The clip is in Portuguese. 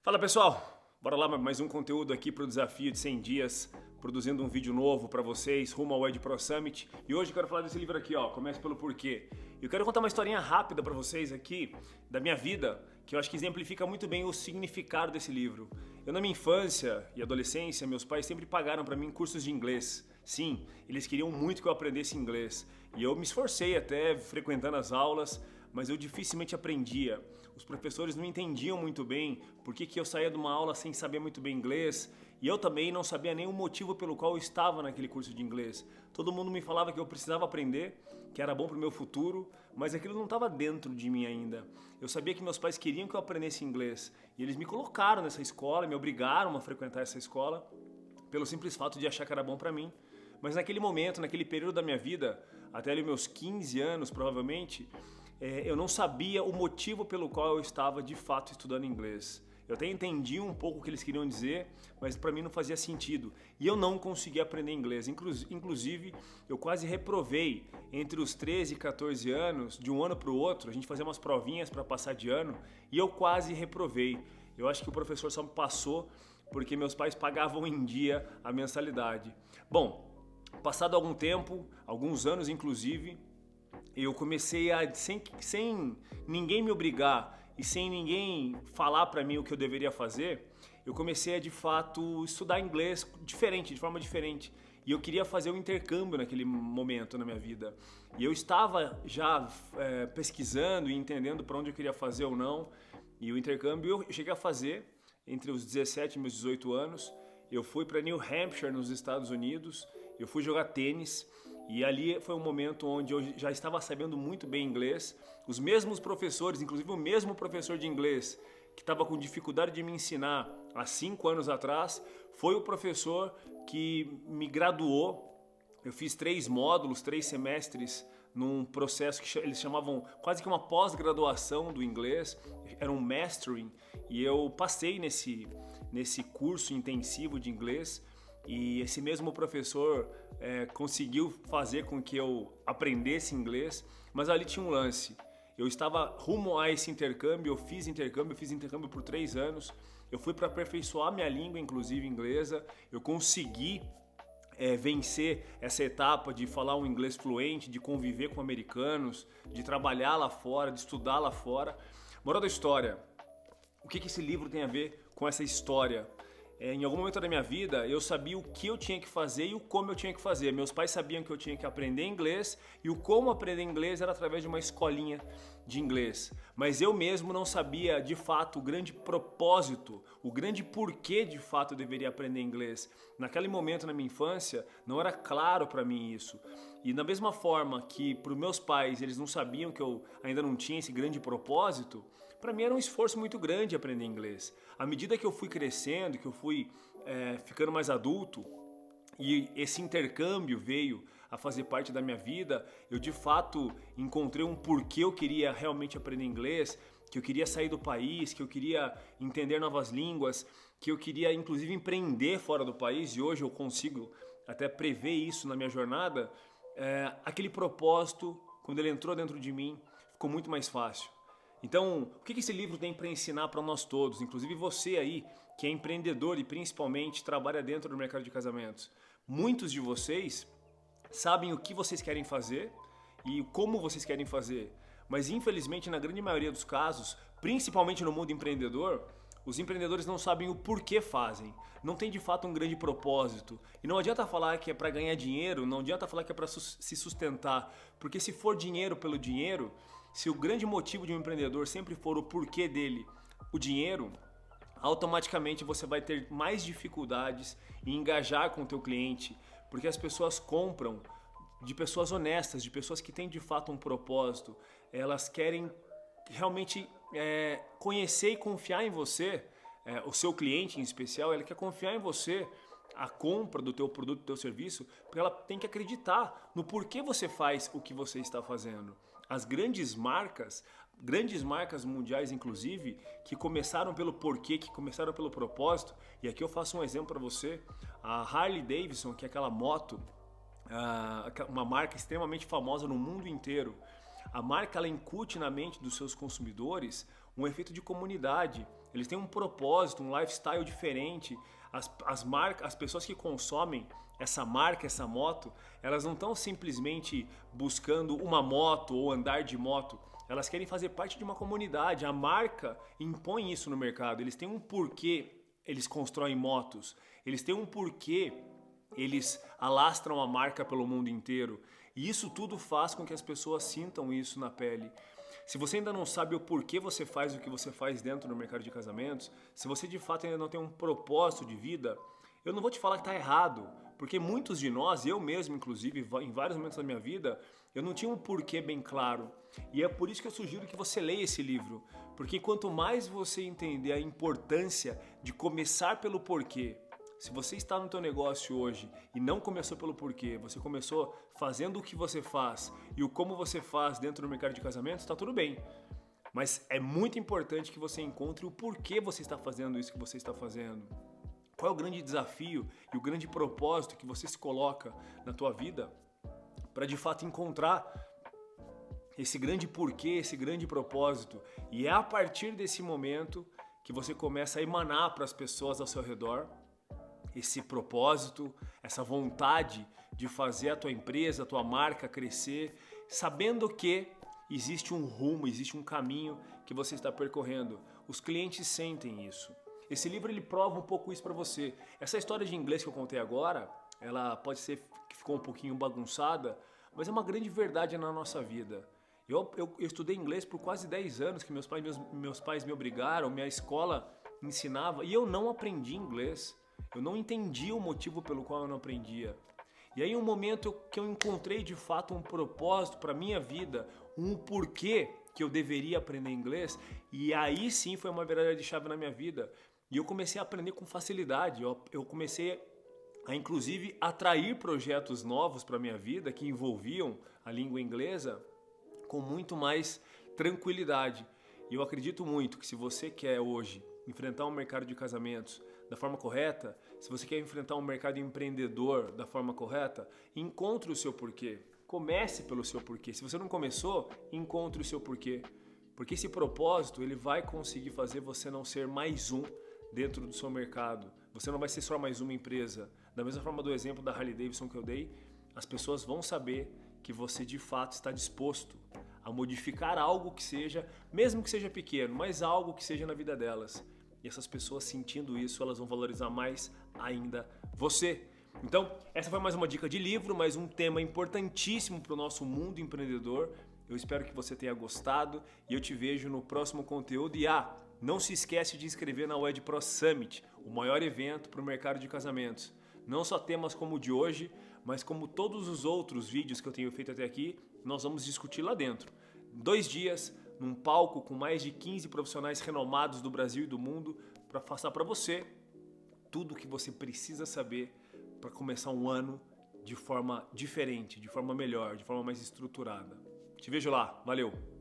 Fala pessoal, bora lá mais um conteúdo aqui para o desafio de 100 dias, produzindo um vídeo novo para vocês, rumo ao Ed Pro Summit. E hoje eu quero falar desse livro aqui, ó, Comece pelo Porquê. Eu quero contar uma historinha rápida para vocês aqui, da minha vida, que eu acho que exemplifica muito bem o significado desse livro. Eu na minha infância e adolescência, meus pais sempre pagaram para mim cursos de inglês. Sim, eles queriam muito que eu aprendesse inglês. E eu me esforcei até frequentando as aulas, mas eu dificilmente aprendia. Os professores não entendiam muito bem por que eu saía de uma aula sem saber muito bem inglês, e eu também não sabia nenhum motivo pelo qual eu estava naquele curso de inglês. Todo mundo me falava que eu precisava aprender, que era bom para o meu futuro, mas aquilo não estava dentro de mim ainda. Eu sabia que meus pais queriam que eu aprendesse inglês, e eles me colocaram nessa escola, me obrigaram a frequentar essa escola, pelo simples fato de achar que era bom para mim. Mas naquele momento, naquele período da minha vida, até ali meus 15 anos provavelmente, eu não sabia o motivo pelo qual eu estava de fato estudando inglês. Eu até entendi um pouco o que eles queriam dizer, mas para mim não fazia sentido. E eu não conseguia aprender inglês. Inclusive, eu quase reprovei entre os 13 e 14 anos, de um ano para o outro. A gente fazia umas provinhas para passar de ano e eu quase reprovei. Eu acho que o professor só me passou porque meus pais pagavam em dia a mensalidade. Bom, passado algum tempo, alguns anos inclusive, eu comecei a, sem ninguém me obrigar e sem ninguém falar para mim o que eu deveria fazer, eu comecei a de fato estudar inglês diferente, de forma diferente. E eu queria fazer um intercâmbio naquele momento na minha vida. E eu estava já pesquisando e entendendo para onde eu queria fazer ou não. E o intercâmbio eu cheguei a fazer entre os 17 e meus 18 anos. Eu fui para New Hampshire, nos Estados Unidos. Eu fui jogar tênis. E ali foi um momento onde eu já estava sabendo muito bem inglês. Os mesmos professores, inclusive o mesmo professor de inglês que estava com dificuldade de me ensinar há 5 anos atrás, foi o professor que me graduou. Eu fiz 3 módulos, 3 semestres num processo que eles chamavam quase que uma pós-graduação do inglês, era um mastering, e eu passei nesse curso intensivo de inglês. E esse mesmo professor conseguiu fazer com que eu aprendesse inglês, mas ali tinha um lance. Eu estava rumo a esse intercâmbio, eu fiz intercâmbio por 3 anos, eu fui para aperfeiçoar minha língua, inclusive inglesa, eu consegui vencer essa etapa de falar um inglês fluente, de conviver com americanos, de trabalhar lá fora, de estudar lá fora. Moral da história, o que esse livro tem a ver com essa história? Em algum momento da minha vida, eu sabia o que eu tinha que fazer e o como eu tinha que fazer. Meus pais sabiam que eu tinha que aprender inglês e o como aprender inglês era através de uma escolinha de inglês. Mas eu mesmo não sabia, de fato, o grande propósito, o grande porquê, de fato, eu deveria aprender inglês. Naquele momento, na minha infância, não era claro para mim isso. E da mesma forma que para os meus pais, eles não sabiam que eu ainda não tinha esse grande propósito, para mim era um esforço muito grande aprender inglês. À medida que eu fui crescendo, que eu fui ficando mais adulto e esse intercâmbio veio a fazer parte da minha vida, eu de fato encontrei um porquê eu queria realmente aprender inglês, que eu queria sair do país, que eu queria entender novas línguas, que eu queria inclusive empreender fora do país, e hoje eu consigo até prever isso na minha jornada. Aquele propósito, quando ele entrou dentro de mim, ficou muito mais fácil. Então, o que esse livro tem para ensinar para nós todos, inclusive você aí, que é empreendedor e principalmente trabalha dentro do mercado de casamentos? Muitos de vocês sabem o que vocês querem fazer e como vocês querem fazer, mas infelizmente na grande maioria dos casos, principalmente no mundo empreendedor, os empreendedores não sabem o porquê fazem, não tem de fato um grande propósito. E não adianta falar que é para ganhar dinheiro, não adianta falar que é para se sustentar, porque se for dinheiro pelo dinheiro, se o grande motivo de um empreendedor sempre for o porquê dele, o dinheiro, automaticamente você vai ter mais dificuldades em engajar com o teu cliente, porque as pessoas compram de pessoas honestas, de pessoas que têm de fato um propósito. Elas querem realmente conhecer e confiar em você, o seu cliente em especial, ele quer confiar em você a compra do teu produto, do teu serviço, porque ela tem que acreditar no porquê você faz o que você está fazendo. As grandes marcas mundiais inclusive, que começaram pelo porquê, que começaram pelo propósito, e aqui eu faço um exemplo para você, a Harley Davidson, que é aquela moto, uma marca extremamente famosa no mundo inteiro. A marca ela incute na mente dos seus consumidores um efeito de comunidade. eles têm um propósito, um lifestyle diferente. As pessoas que consomem essa marca, essa moto, elas não estão simplesmente buscando uma moto ou andar de moto. Elas querem fazer parte de uma comunidade. A marca impõe isso no mercado. Eles têm um porquê eles constroem motos. Eles têm um porquê eles alastram a marca pelo mundo inteiro. E isso tudo faz com que as pessoas sintam isso na pele. Se você ainda não sabe o porquê você faz o que você faz dentro do mercado de casamentos, se você de fato ainda não tem um propósito de vida, eu não vou te falar que está errado, porque muitos de nós, eu mesmo inclusive, em vários momentos da minha vida, eu não tinha um porquê bem claro. E é por isso que eu sugiro que você leia esse livro, porque quanto mais você entender a importância de começar pelo porquê, se você está no teu negócio hoje e não começou pelo porquê, você começou fazendo o que você faz e o como você faz dentro do mercado de casamentos, está tudo bem. Mas é muito importante que você encontre o porquê você está fazendo isso que você está fazendo. Qual é o grande desafio e o grande propósito que você se coloca na tua vida para de fato encontrar esse grande porquê, esse grande propósito. E é a partir desse momento que você começa a emanar para as pessoas ao seu redor esse propósito, essa vontade de fazer a tua empresa, a tua marca crescer, sabendo que existe um rumo, existe um caminho que você está percorrendo. Os clientes sentem isso. Esse livro ele prova um pouco isso para você. Essa história de inglês que eu contei agora, ela pode ser que ficou um pouquinho bagunçada, mas é uma grande verdade na nossa vida. Eu estudei inglês por quase 10 anos, que meus pais me obrigaram, minha escola ensinava, e eu não aprendi inglês. Eu não entendia o motivo pelo qual eu não aprendia. E aí um momento que eu encontrei de fato um propósito para minha vida, um porquê que eu deveria aprender inglês, e aí sim foi uma virada de chave na minha vida. E eu comecei a aprender com facilidade, eu comecei a inclusive atrair projetos novos para minha vida que envolviam a língua inglesa com muito mais tranquilidade. E eu acredito muito que se você quer hoje enfrentar um mercado de casamentos da forma correta, se você quer enfrentar um mercado empreendedor da forma correta, encontre o seu porquê. Comece pelo seu porquê. Se você não começou, encontre o seu porquê. Porque esse propósito, ele vai conseguir fazer você não ser mais um dentro do seu mercado. Você não vai ser só mais uma empresa. Da mesma forma do exemplo da Harley Davidson que eu dei, as pessoas vão saber que você de fato está disposto a modificar algo que seja, mesmo que seja pequeno, mas algo que seja na vida delas. E essas pessoas sentindo isso, elas vão valorizar mais ainda você. Então, essa foi mais uma dica de livro, mais um tema importantíssimo para o nosso mundo empreendedor. Eu espero que você tenha gostado e eu te vejo no próximo conteúdo. E não se esquece de inscrever na WED Pro Summit, o maior evento para o mercado de casamentos. Não só temas como o de hoje, mas como todos os outros vídeos que eu tenho feito até aqui, nós vamos discutir lá dentro. 2 dias, num palco com mais de 15 profissionais renomados do Brasil e do mundo, para passar para você tudo o que você precisa saber para começar um ano de forma diferente, de forma melhor, de forma mais estruturada. Te vejo lá, valeu!